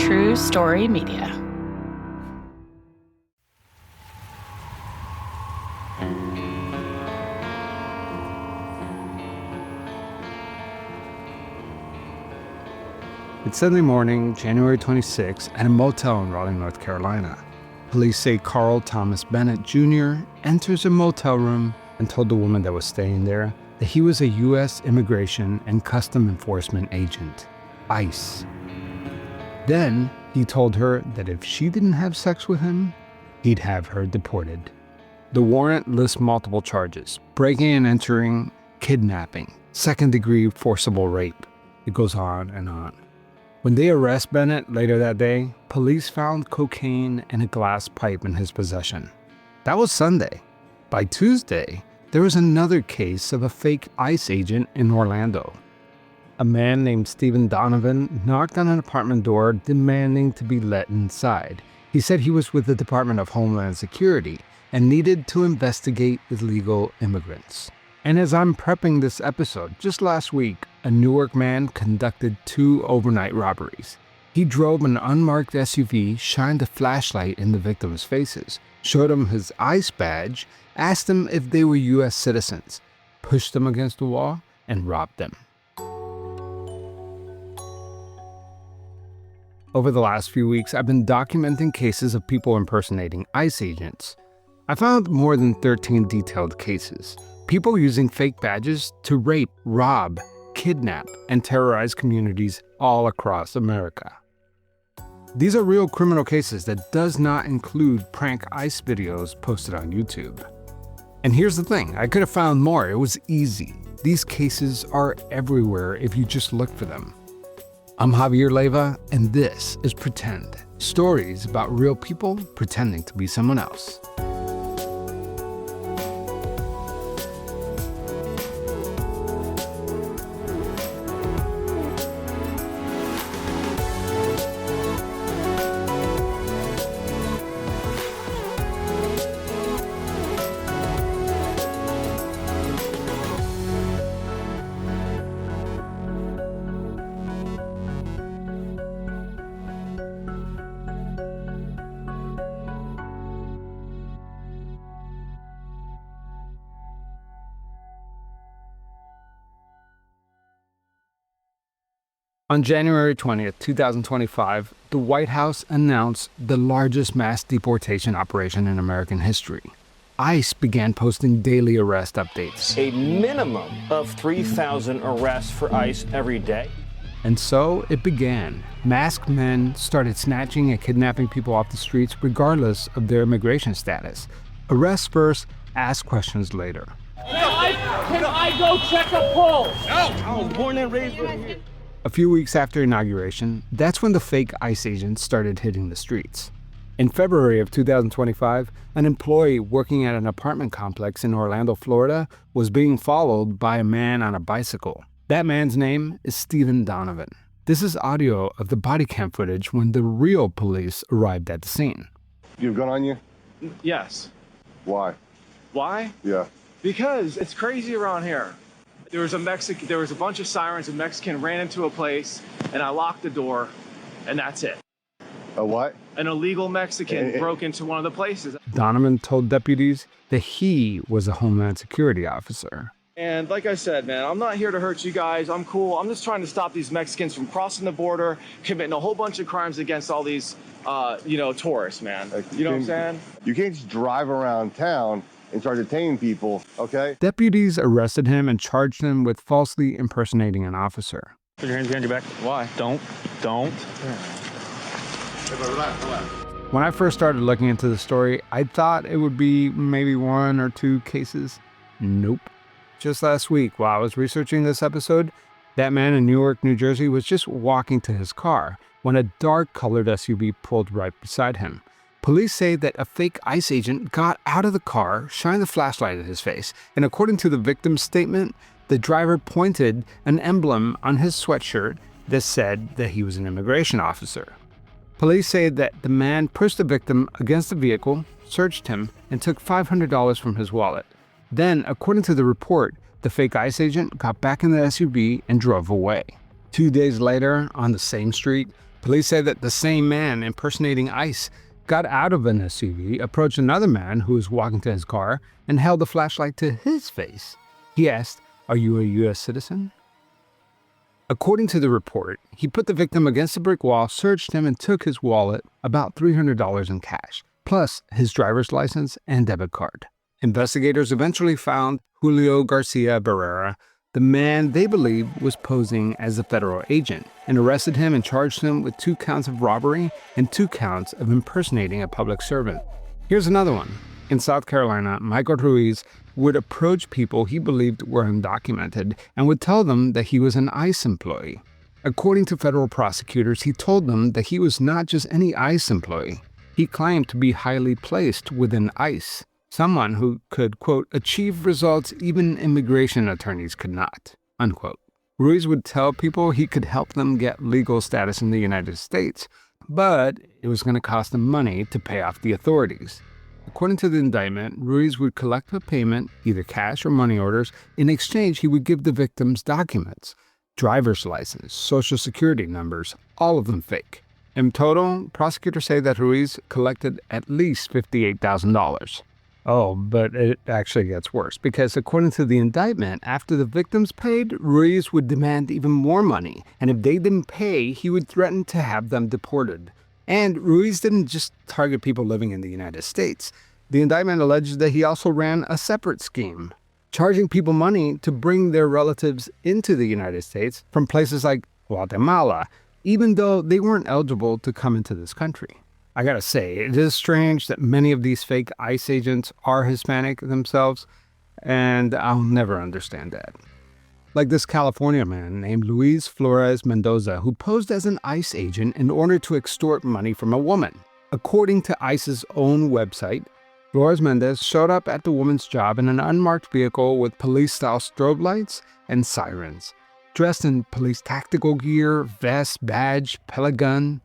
True Story Media. It's Sunday morning, January 26, at a motel in Raleigh, North Carolina. Police say Carl Thomas Bennett Jr. enters a motel room and told the woman that was staying there that he was a U.S. Immigration and Custom Enforcement agent, ICE. Then he told her that if she didn't have sex with him, he'd have her deported. The warrant lists multiple charges: breaking and entering, kidnapping, second-degree forcible rape. It goes on and on. When they arrest Bennett later that day, police found cocaine and a glass pipe in his possession. That was Sunday. By Tuesday, there was another case of a fake ICE agent in Orlando. A man named Stephen Donovan knocked on an apartment door demanding to be let inside. He said he was with the Department of Homeland Security and needed to investigate illegal immigrants. And as I'm prepping this episode, just last week, a Newark man conducted 2 overnight robberies. He drove an unmarked SUV, shined a flashlight in the victims' faces, showed them his ICE badge, asked them if they were U.S. citizens, pushed them against the wall, and robbed them. Over the last few weeks, I've been documenting cases of people impersonating ICE agents. I found more than 13 detailed cases. People using fake badges to rape, rob, kidnap, and terrorize communities all across America. These are real criminal cases that does not include prank ICE videos posted on YouTube. And here's the thing, I could have found more. It was easy. These cases are everywhere if you just look for them. I'm Javier Leyva, and this is Pretend, stories about real people pretending to be someone else. On January 20th, 2025, the White House announced the largest mass deportation operation in American history. ICE began posting daily arrest updates. A minimum of 3,000 arrests for ICE every day. And so it began. Masked men started snatching and kidnapping people off the streets regardless of their immigration status. Arrest first, ask questions later. Can I go check a pulse? No, I was born and raised here. A few weeks after inauguration, that's when the fake ICE agents started hitting the streets. In February of 2025, an employee working at an apartment complex in Orlando, Florida, was being followed by a man on a bicycle. That man's name is Stephen Donovan. This is audio of the body cam footage when the real police arrived at the scene. You have a gun on you? Yes. Why? Why? Yeah. Because it's crazy around here. There was a bunch of sirens. A Mexican ran into a place, and I locked the door, and that's it. A what? An illegal Mexican broke into one of the places. Donovan told deputies that he was a Homeland Security officer. And like I said, man, I'm not here to hurt you guys. I'm cool. I'm just trying to stop these Mexicans from crossing the border, committing a whole bunch of crimes against all these, tourists, man. You know what I'm saying? You can't just drive around town and start detaining people, okay? Deputies arrested him and charged him with falsely impersonating an officer. Put your hands behind your back. Why? Don't. When I first started looking into the story, I thought it would be maybe 1 or 2 cases. Nope. Just last week, while I was researching this episode, that man in Newark, New Jersey was just walking to his car when a dark-colored SUV pulled right beside him. Police say that a fake ICE agent got out of the car, shined the flashlight at his face, and according to the victim's statement, the driver pointed an emblem on his sweatshirt that said that he was an immigration officer. Police say that the man pushed the victim against the vehicle, searched him, and took $500 from his wallet. Then, according to the report, the fake ICE agent got back in the SUV and drove away. 2 days later, on the same street, Police say that the same man impersonating ICE got out of an SUV, approached another man who was walking to his car, and held a flashlight to his face. He asked, "Are you a U.S. citizen?" According to the report, he put the victim against a brick wall, searched him, and took his wallet, about $300 in cash, plus his driver's license and debit card. Investigators eventually found Julio Garcia Barrera, the man they believed was posing as a federal agent, and arrested him and charged him with 2 counts of robbery and 2 counts of impersonating a public servant. Here's another one. In South Carolina, Michael Ruiz would approach people he believed were undocumented and would tell them that he was an ICE employee. According to federal prosecutors, he told them that he was not just any ICE employee. He claimed to be highly placed within ICE, someone who could, quote, achieve results even immigration attorneys could not, unquote. Ruiz would tell people he could help them get legal status in the United States, but it was going to cost them money to pay off the authorities. According to the indictment, Ruiz would collect a payment, either cash or money orders. In exchange, he would give the victims documents, driver's license, social security numbers, all of them fake. In total, prosecutors say that Ruiz collected at least $58,000. Oh, but it actually gets worse, because according to the indictment, after the victims paid, Ruiz would demand even more money, and if they didn't pay, he would threaten to have them deported. And Ruiz didn't just target people living in the United States. The indictment alleges that he also ran a separate scheme, charging people money to bring their relatives into the United States from places like Guatemala, even though they weren't eligible to come into this country. I gotta say, it is strange that many of these fake ICE agents are Hispanic themselves, and I'll never understand that. Like this California man named Luis Flores Mendoza, who posed as an ICE agent in order to extort money from a woman. According to ICE's own website, Flores Mendez showed up at the woman's job in an unmarked vehicle with police-style strobe lights and sirens. Dressed in police tactical gear, vest, badge, pellet gun,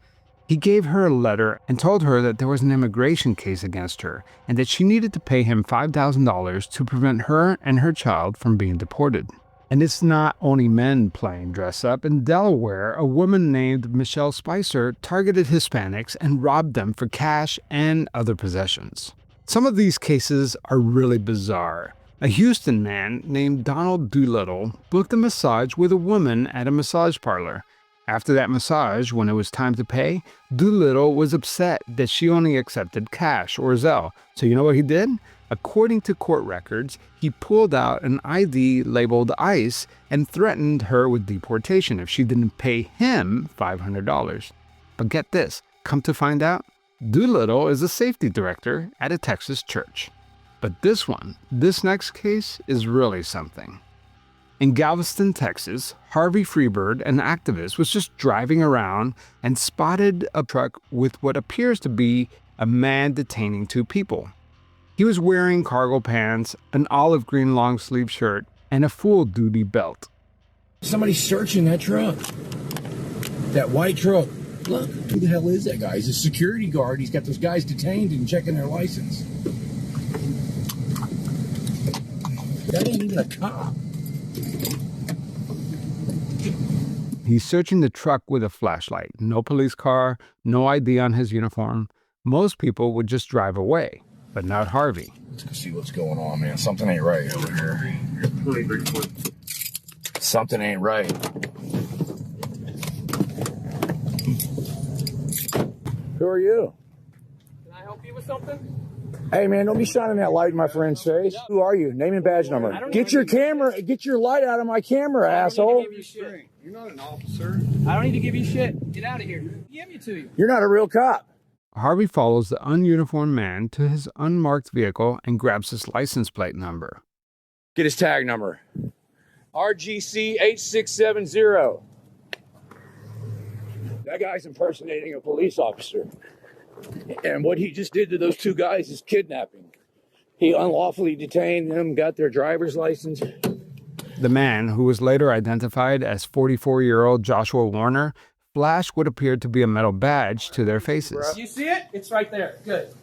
he gave her a letter and told her that there was an immigration case against her and that she needed to pay him $5,000 to prevent her and her child from being deported. And it's not only men playing dress up. In Delaware, a woman named Michelle Spicer targeted Hispanics and robbed them for cash and other possessions. Some of these cases are really bizarre. A Houston man named Donald Doolittle booked a massage with a woman at a massage parlor. After that massage, when it was time to pay, Doolittle was upset that she only accepted cash or Zelle. So you know what he did? According to court records, he pulled out an ID labeled ICE and threatened her with deportation if she didn't pay him $500. But get this, come to find out, Doolittle is a safety director at a Texas church. But this next case is really something. In Galveston, Texas, Harvey Freebird, an activist, was just driving around and spotted a truck with what appears to be a man detaining 2 people. He was wearing cargo pants, an olive green long sleeve shirt, and a full-duty belt. Somebody's searching that truck. That white truck. Look, who the hell is that guy? He's a security guard. He's got those guys detained and checking their license. That ain't even a cop. He's searching the truck with a flashlight. No police car, no ID on his uniform. Most people would just drive away, but not Harvey. Let's go see what's going on, man. Something ain't right over here. Something ain't right. Who are you? Can I help you with something? Hey, man, don't be shining that light in my friend's face. Who are you? Name and badge number. Get your camera. Get your light out of my camera, asshole. You're not an officer. I don't need to give you shit. Get out of here. Give me to you. You're not a real cop. Harvey follows the ununiformed man to his unmarked vehicle and grabs his license plate number. Get his tag number. RGC 8670. That guy's impersonating a police officer. And what he just did to those 2 guys is kidnapping. He unlawfully detained them, got their driver's license. The man, who was later identified as 44-year-old Joshua Warner, flashed what appeared to be a metal badge to their faces. You see it? It's right there. Good.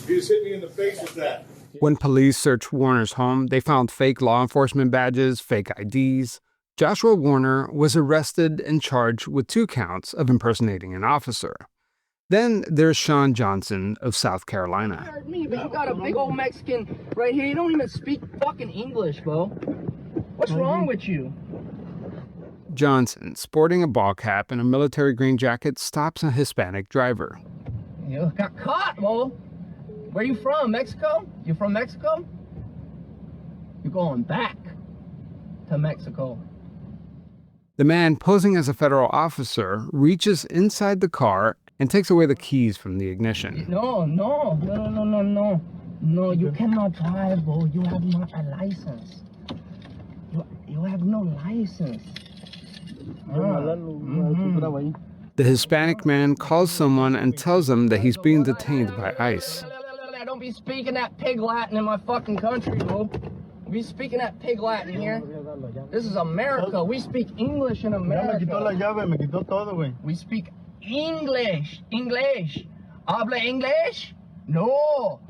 You just hit me in the face with that. When police searched Warner's home, they found fake law enforcement badges, fake IDs, Joshua Warner was arrested and charged with 2 counts of impersonating an officer. Then there's Sean Johnson of South Carolina. You heard me, but you got a big old Mexican right here. You don't even speak fucking English, bro. What's wrong with you? Johnson, sporting a ball cap and a military green jacket, stops a Hispanic driver. You got caught, bro. Where you from? Mexico? You from Mexico? You're going back to Mexico. The man, posing as a federal officer, reaches inside the car and takes away the keys from the ignition. No, you cannot drive, bro. You have not a license. You have no license. The Hispanic man calls someone and tells them that he's being detained by ICE. Don't be speaking that pig Latin in my fucking country, bro. Be speaking that pig Latin here. This is America. We speak English in America. We speak English. English. Habla English? No.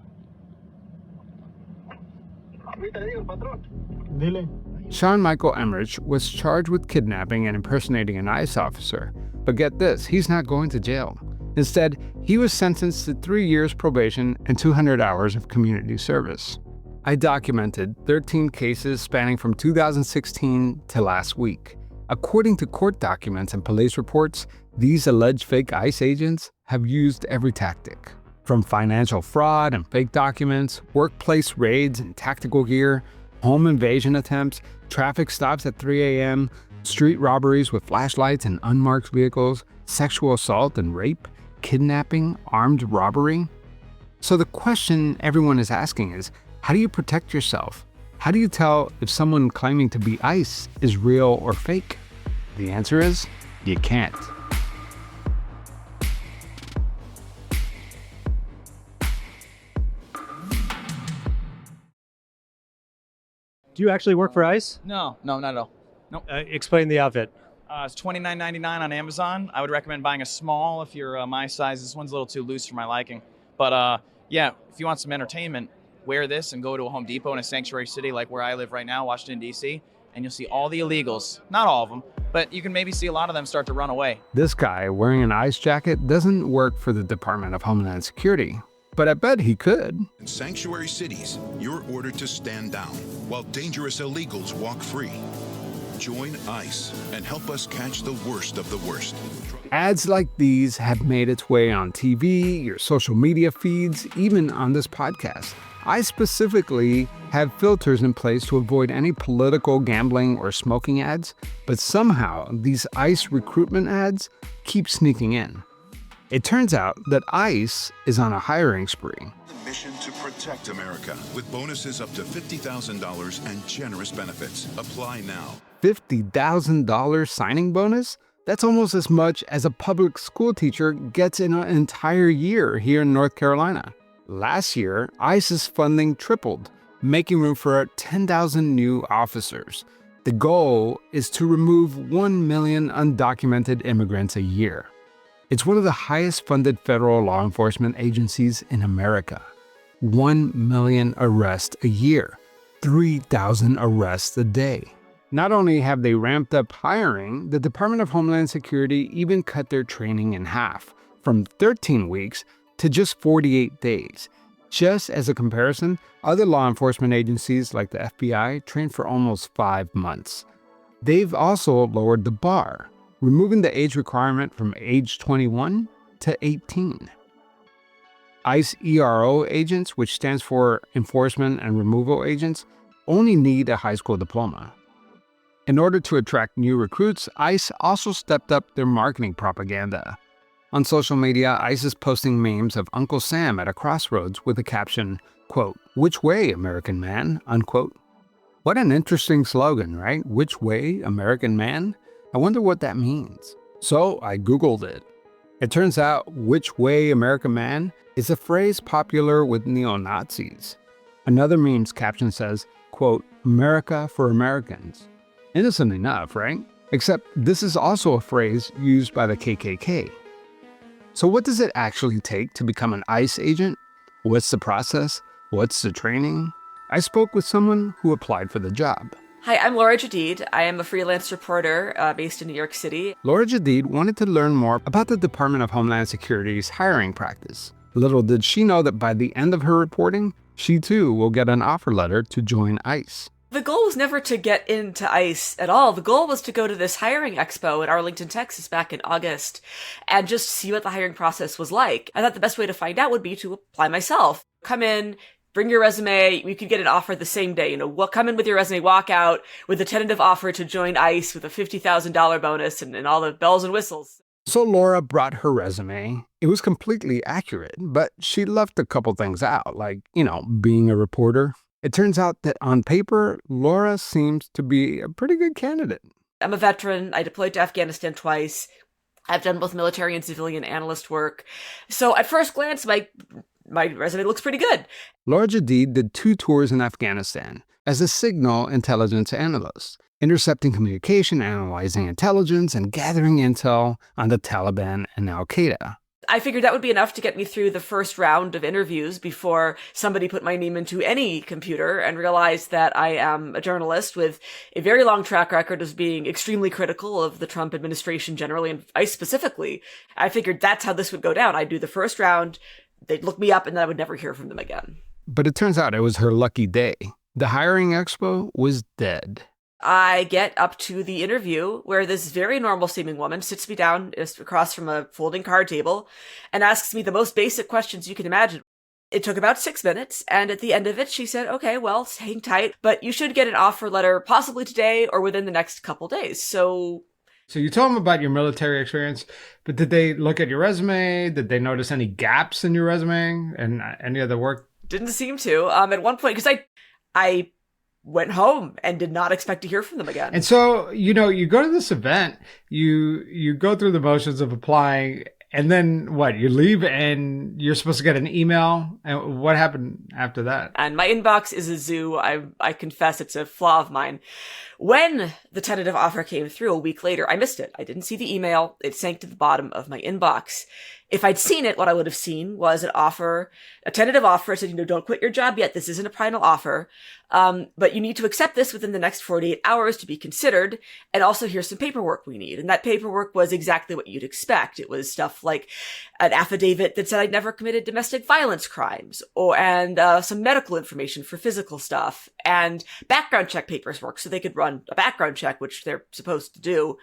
Sean Michael Emmerich was charged with kidnapping and impersonating an ICE officer. But get this, he's not going to jail. Instead, he was sentenced to 3 years probation and 200 hours of community service. I documented 13 cases spanning from 2016 to last week. According to court documents and police reports, these alleged fake ICE agents have used every tactic. From financial fraud and fake documents, workplace raids and tactical gear, home invasion attempts, traffic stops at 3 a.m., street robberies with flashlights and unmarked vehicles, sexual assault and rape, kidnapping, armed robbery. So the question everyone is asking is, how do you protect yourself? How do you tell if someone claiming to be ICE is real or fake? The answer is, you can't. Do you actually work for ICE? No, not at all. Nope. Explain the outfit. It's $29.99 on Amazon. I would recommend buying a small if you're my size. This one's a little too loose for my liking. But yeah, if you want some entertainment, wear this and go to a Home Depot in a sanctuary city like where I live right now, Washington, D.C., and you'll see all the illegals. Not all of them, but you can maybe see a lot of them start to run away. This guy wearing an ICE jacket doesn't work for the Department of Homeland Security, but I bet he could. In sanctuary cities, you're ordered to stand down while dangerous illegals walk free. Join ICE and help us catch the worst of the worst. Ads like these have made its way on TV, your social media feeds, even on this podcast. I specifically have filters in place to avoid any political, gambling, or smoking ads, but somehow these ICE recruitment ads keep sneaking in. It turns out that ICE is on a hiring spree. The mission to protect America with bonuses up to $50,000 and generous benefits. Apply now. $50,000 signing bonus? That's almost as much as a public school teacher gets in an entire year here in North Carolina. Last year, ICE's funding tripled, making room for 10,000 new officers. The goal is to remove 1 million undocumented immigrants a year. It's one of the highest funded federal law enforcement agencies in America. 1 million arrests a year, 3,000 arrests a day. Not only have they ramped up hiring, the Department of Homeland Security even cut their training in half, from 13 weeks to just 48 days. Just as a comparison, other law enforcement agencies like the FBI train for almost 5 months. They've also lowered the bar, removing the age requirement from age 21 to 18. ICE ERO agents, which stands for Enforcement and Removal Agents, only need a high school diploma. In order to attract new recruits, ICE also stepped up their marketing propaganda. On social media, ICE is posting memes of Uncle Sam at a crossroads with the caption, quote, "Which way, American man?" unquote. What an interesting slogan, right? Which way, American man? I wonder what that means. So I Googled it. It turns out, which way, American man, is a phrase popular with neo-Nazis. Another meme's caption says, quote, "America for Americans." Innocent enough, right? Except this is also a phrase used by the KKK. So what does it actually take to become an ICE agent? What's the process? What's the training? I spoke with someone who applied for the job. Hi, I'm Laura Jadeed. I am a freelance reporter based in New York City. Laura Jadeed wanted to learn more about the Department of Homeland Security's hiring practice. Little did she know that by the end of her reporting, she too will get an offer letter to join ICE. The goal was never to get into ICE at all. The goal was to go to this hiring expo in Arlington, Texas back in August and just see what the hiring process was like. I thought the best way to find out would be to apply myself. Come in, bring your resume. You could get an offer the same day. Come in with your resume, walk out with a tentative offer to join ICE with a $50,000 bonus and all the bells and whistles. So Laura brought her resume. It was completely accurate, but she left a couple things out, like, being a reporter. It turns out that on paper, Laura seems to be a pretty good candidate. I'm a veteran. I deployed to Afghanistan twice. I've done both military and civilian analyst work. So at first glance, my resume looks pretty good. Laura Jadeed did 2 tours in Afghanistan as a signal intelligence analyst, intercepting communication, analyzing intelligence, and gathering intel on the Taliban and Al-Qaeda. I figured that would be enough to get me through the first round of interviews before somebody put my name into any computer and realized that I am a journalist with a very long track record of being extremely critical of the Trump administration generally and ICE specifically. I figured that's how this would go down. I'd do the first round, they'd look me up, and then I would never hear from them again. But it turns out it was her lucky day. The hiring expo was dead. I get up to the interview where this very normal seeming woman sits me down across from a folding card table and asks me the most basic questions you can imagine. It took about 6 minutes, and at the end of it, she said, okay, well, hang tight, but you should get an offer letter possibly today or within the next couple days. So you told them about your military experience, but did they look at your resume? Did they notice any gaps in your resume and any other work? Didn't seem to. At one point, because I went home and did not expect to hear from them again. And so, you go to this event, you go through the motions of applying, and then what? You leave and you're supposed to get an email. And what happened after that? And my inbox is a zoo. I confess it's a flaw of mine. When the tentative offer came through a week later, I missed it. I didn't see the email. It sank to the bottom of my inbox. If I'd seen it, what I would have seen was a tentative offer. It said, don't quit your job yet. This isn't a final offer. But you need to accept this within the next 48 hours to be considered. And also here's some paperwork we need. And that paperwork was exactly what you'd expect. It was stuff like an affidavit that said I'd never committed domestic violence crimes and some medical information for physical stuff and background check paperwork so they could run a background check, which they're supposed to do.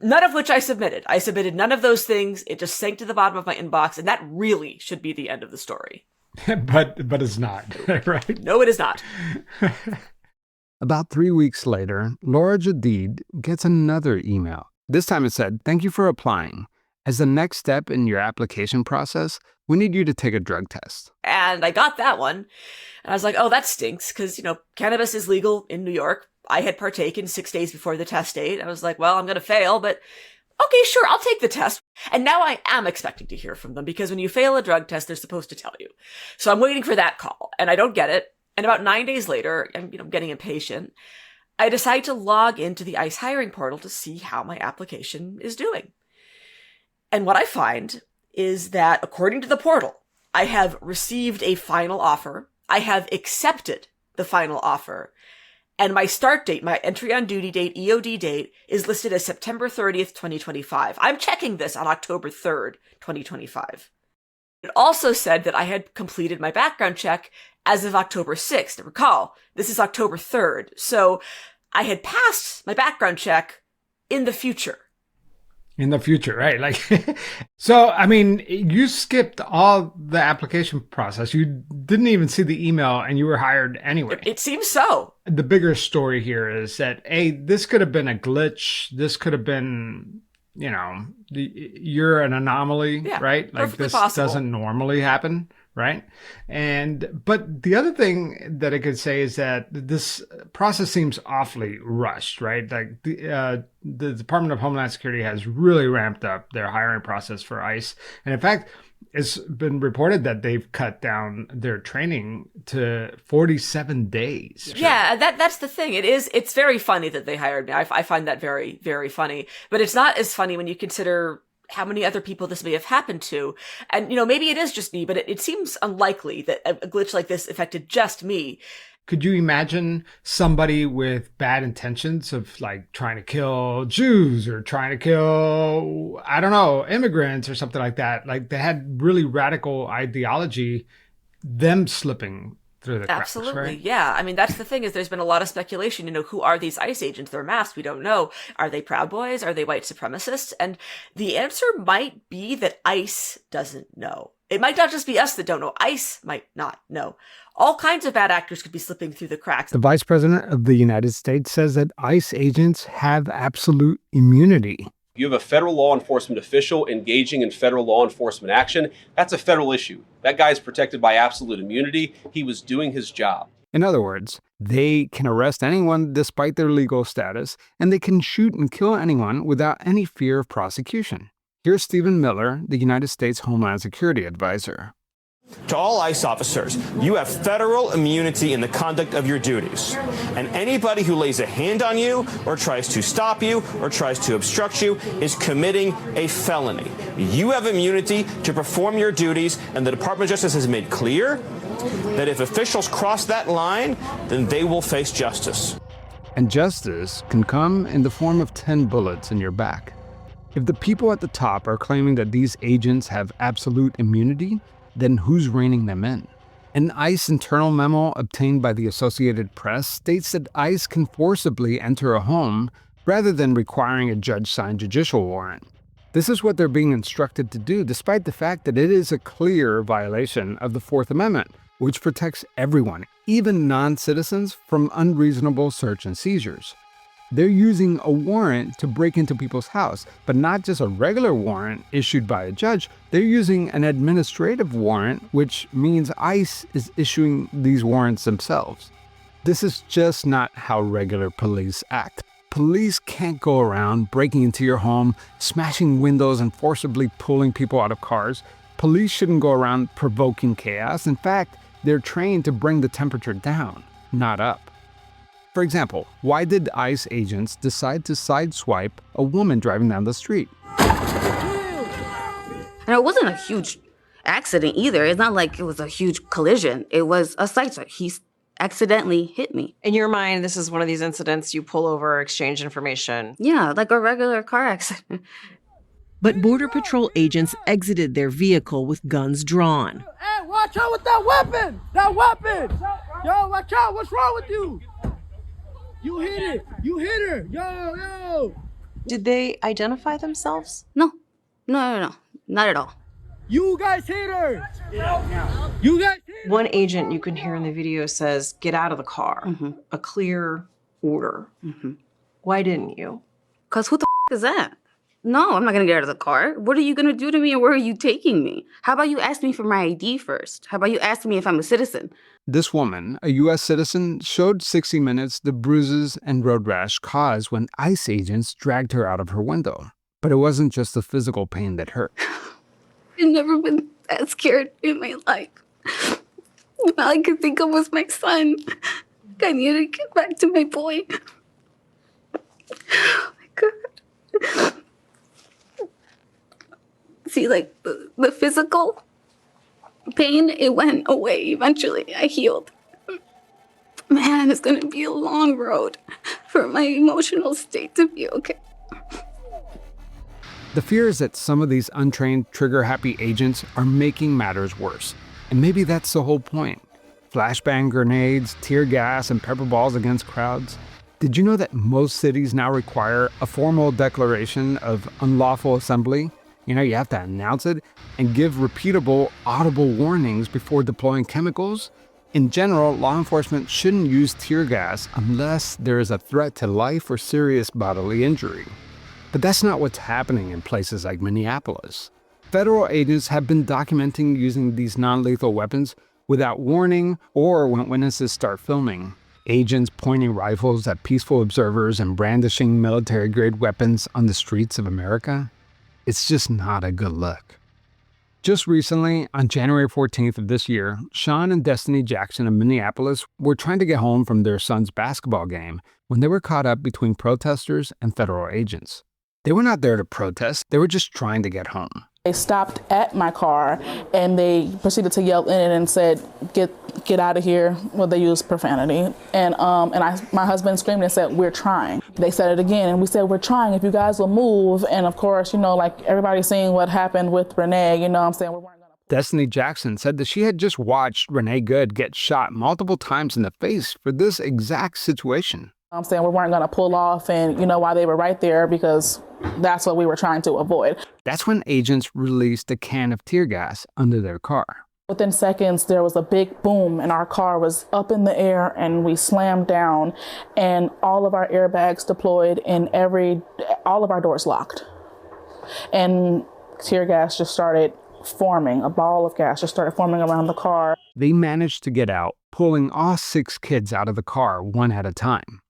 None of which I submitted. I submitted none of those things. It just sank to the bottom of my inbox, and that really should be the end of the story. but it's not, right? No, it is not. About 3 weeks later, Laura Jadeed gets another email. This time it said, "Thank you for applying. As the next step in your application process, we need you to take a drug test." And I got that one, and I was like, oh, that stinks, because, cannabis is legal in New York. I had partaken 6 days before the test date. I was like, well, I'm going to fail, but okay, sure, I'll take the test. And now I am expecting to hear from them because when you fail a drug test, they're supposed to tell you. So I'm waiting for that call and I don't get it. And about 9 days later, I'm getting impatient. I decide to log into the ICE hiring portal to see how my application is doing. And what I find is that according to the portal, I have received a final offer. I have accepted the final offer. And my start date, my entry on duty date, EOD date, is listed as September 30th, 2025. I'm checking this on October 3rd, 2025. It also said that I had completed my background check as of October 6th. Now, recall, this is October 3rd. So I had passed my background check in the future. In the future, right? So, you skipped all the application process. You didn't even see the email and you were hired anyway. It seems so. The bigger story here is that, this could have been a glitch. This could have been, you're an anomaly, right? This possible. Doesn't normally happen, right? But the other thing that I could say is that this process seems awfully rushed, right? The Department of Homeland Security has really ramped up their hiring process for ICE. And in fact, it's been reported that they've cut down their training to 47 days. Yeah, that's the thing. It's very funny that they hired me. I find that very, very funny. But it's not as funny when you consider how many other people this may have happened to. And, maybe it is just me, but it seems unlikely that a glitch like this affected just me. Could you imagine somebody with bad intentions of like trying to kill Jews or trying to kill, I don't know, immigrants or something like that? Like they had really radical ideology, them slipping through the cracks, Absolutely, right? yeah. I mean, that's the thing is there's been a lot of speculation, who are these ICE agents? They're masked, we don't know. Are they Proud Boys? Are they white supremacists? And the answer might be that ICE doesn't know. It might not just be us that don't know. ICE might not know. All kinds of bad actors could be slipping through the cracks. The Vice President of the United States says that ICE agents have absolute immunity. You have a federal law enforcement official engaging in federal law enforcement action. That's a federal issue. That guy is protected by absolute immunity. He was doing his job. In other words, they can arrest anyone despite their legal status, and they can shoot and kill anyone without any fear of prosecution. Here's Stephen Miller, the United States Homeland Security Advisor. To all ICE officers, you have federal immunity in the conduct of your duties. And anybody who lays a hand on you or tries to stop you or tries to obstruct you is committing a felony. You have immunity to perform your duties, and the Department of Justice has made clear that if officials cross that line, then they will face justice. And justice can come in the form of 10 bullets in your back. If the people at the top are claiming that these agents have absolute immunity, then who's reining them in? An ICE internal memo obtained by the Associated Press states that ICE can forcibly enter a home rather than requiring a judge-signed judicial warrant. This is what they're being instructed to do, despite the fact that it is a clear violation of the Fourth Amendment, which protects everyone, even non-citizens, from unreasonable search and seizures. They're using a warrant to break into people's house, but not just a regular warrant issued by a judge. They're using an administrative warrant, which means ICE is issuing these warrants themselves. This is just not how regular police act. Police can't go around breaking into your home, smashing windows, and forcibly pulling people out of cars. Police shouldn't go around provoking chaos. In fact, they're trained to bring the temperature down, not up. For example, why did ICE agents decide to sideswipe a woman driving down the street? And it wasn't a huge accident either. It's not like it was a huge collision. It was a sideswipe. He accidentally hit me. In your mind, this is one of these incidents you pull over, exchange information. Yeah, like a regular car accident. But Border Patrol agents exited their vehicle with guns drawn. Hey, watch out with that weapon! That weapon! Yo, watch out! What's wrong with you? You hit it! You hit her! Yo! Did they identify themselves? No, not at all. You guys hit her! You guys hit her! One agent you can hear in the video says, "Get out of the car." Mm-hmm. A clear order. Mm-hmm. Why didn't you? Because who the is that? No, I'm not going to get out of the car. What are you going to do to me and where are you taking me? How about you ask me for my ID first? How about you ask me if I'm a citizen? This woman, a U.S. citizen, showed 60 Minutes the bruises and road rash caused when ICE agents dragged her out of her window. But it wasn't just the physical pain that hurt. I've never been that scared in my life. All I could think of was my son. I needed to get back to my boy. Oh my God. See, like the physical pain, it went away eventually. I healed. Man, it's going to be a long road for my emotional state to be okay. The fear is that some of these untrained, trigger-happy agents are making matters worse. And maybe that's the whole point. Flashbang grenades, tear gas, and pepper balls against crowds. Did you know that most cities now require a formal declaration of unlawful assembly? You have to announce it and give repeatable, audible warnings before deploying chemicals. In general, law enforcement shouldn't use tear gas unless there is a threat to life or serious bodily injury. But that's not what's happening in places like Minneapolis. Federal agents have been documenting using these non-lethal weapons without warning or when witnesses start filming. Agents pointing rifles at peaceful observers and brandishing military-grade weapons on the streets of America. It's just not a good look. Just recently, on January 14th of this year, Sean and Destiny Jackson of Minneapolis were trying to get home from their son's basketball game when they were caught up between protesters and federal agents. They were not there to protest, they were just trying to get home. They stopped at my car and they proceeded to yell in it and said, get out of here. Well, they used profanity. And my husband screamed and said, we're trying. They said it again and we said, we're trying if you guys will move. And of course, like everybody's seeing what happened with Renee, what I'm saying? We weren't gonna. Destiny Jackson said that she had just watched Renee Good get shot multiple times in the face for this exact situation. I'm saying we weren't going to pull off and, while they were right there, because that's what we were trying to avoid. That's when agents released a can of tear gas under their car. Within seconds, there was a big boom and our car was up in the air and we slammed down and all of our airbags deployed and all of our doors locked. And tear gas just started forming, a ball of gas just started forming around the car. They managed to get out, pulling all 6 kids out of the car one at a time.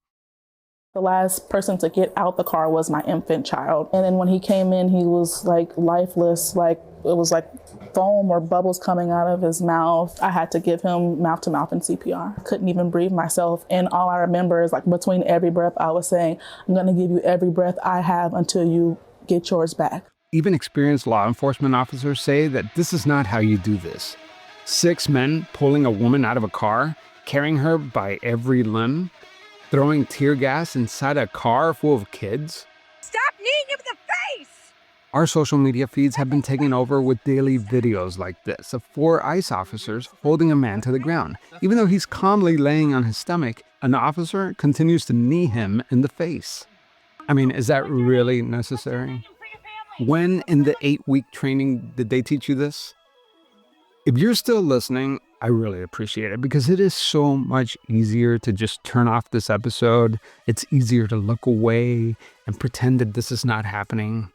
The last person to get out the car was my infant child. And then when he came in, he was like lifeless, like it was like foam or bubbles coming out of his mouth. I had to give him mouth-to-mouth and CPR. Couldn't even breathe myself. And all I remember is like between every breath, I was saying, I'm gonna give you every breath I have until you get yours back. Even experienced law enforcement officers say that this is not how you do this. 6 men pulling a woman out of a car, carrying her by every limb, throwing tear gas inside a car full of kids. Stop kneeing him in the face! Our social media feeds have been taken over with daily videos like this of 4 ICE officers holding a man to the ground. Even though he's calmly laying on his stomach, an officer continues to knee him in the face. I mean, is that really necessary? When in the 8-week training did they teach you this? If you're still listening, I really appreciate it because it is so much easier to just turn off this episode. It's easier to look away and pretend that this is not happening.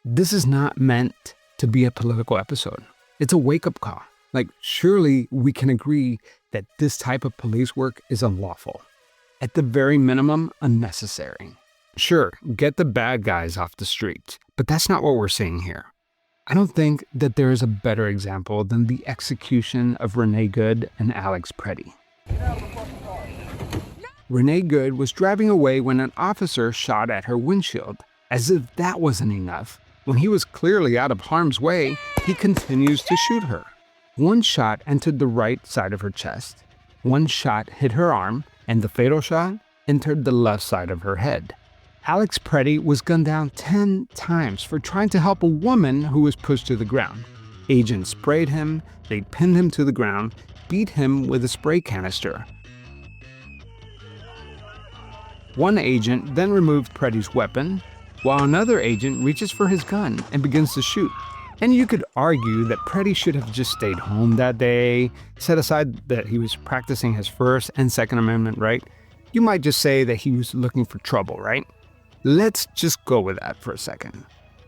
This is not meant to be a political episode. It's a wake-up call. Like, surely we can agree that this type of police work is unlawful. At the very minimum, unnecessary. Sure, get the bad guys off the streets, but that's not what we're seeing here. I don't think that there is a better example than the execution of Renee Good and Alex Preddy. Renee Good was driving away when an officer shot at her windshield. As if that wasn't enough, when he was clearly out of harm's way, he continues to shoot her. 1 shot entered the right side of her chest, 1 shot hit her arm, and the fatal shot entered the left side of her head. Alex Preddy was gunned down 10 times for trying to help a woman who was pushed to the ground. Agents sprayed him, they pinned him to the ground, beat him with a spray canister. One agent then removed Preddy's weapon, while another agent reaches for his gun and begins to shoot. And you could argue that Preddy should have just stayed home that day, set aside that he was practicing his First and Second Amendment right. You might just say that he was looking for trouble, right? Let's just go with that for a second.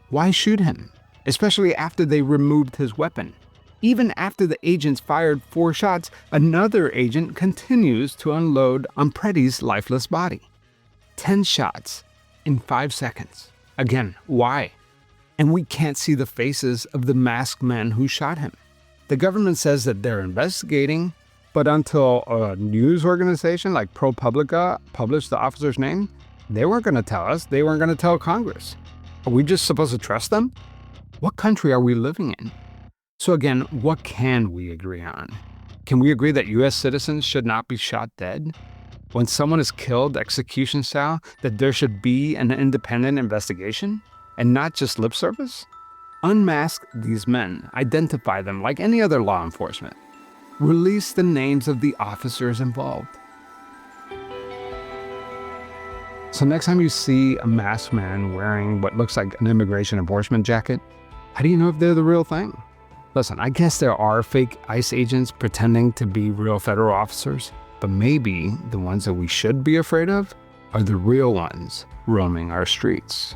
Why shoot him? Especially after they removed his weapon. Even after the agents fired 4 shots, another agent continues to unload on Preddy's lifeless body. 10 shots in 5 seconds. Again, why? And we can't see the faces of the masked men who shot him. The government says that they're investigating, but until a news organization like ProPublica published the officer's name, they weren't going to tell us. They weren't going to tell Congress. Are we just supposed to trust them? What country are we living in? So again, what can we agree on? Can we agree that U.S. citizens should not be shot dead? When someone is killed execution style, that there should be an independent investigation and not just lip service? Unmask these men, identify them like any other law enforcement. Release the names of the officers involved. So next time you see a masked man wearing what looks like an immigration enforcement jacket, how do you know if they're the real thing? Listen, I guess there are fake ICE agents pretending to be real federal officers, but maybe the ones that we should be afraid of are the real ones roaming our streets.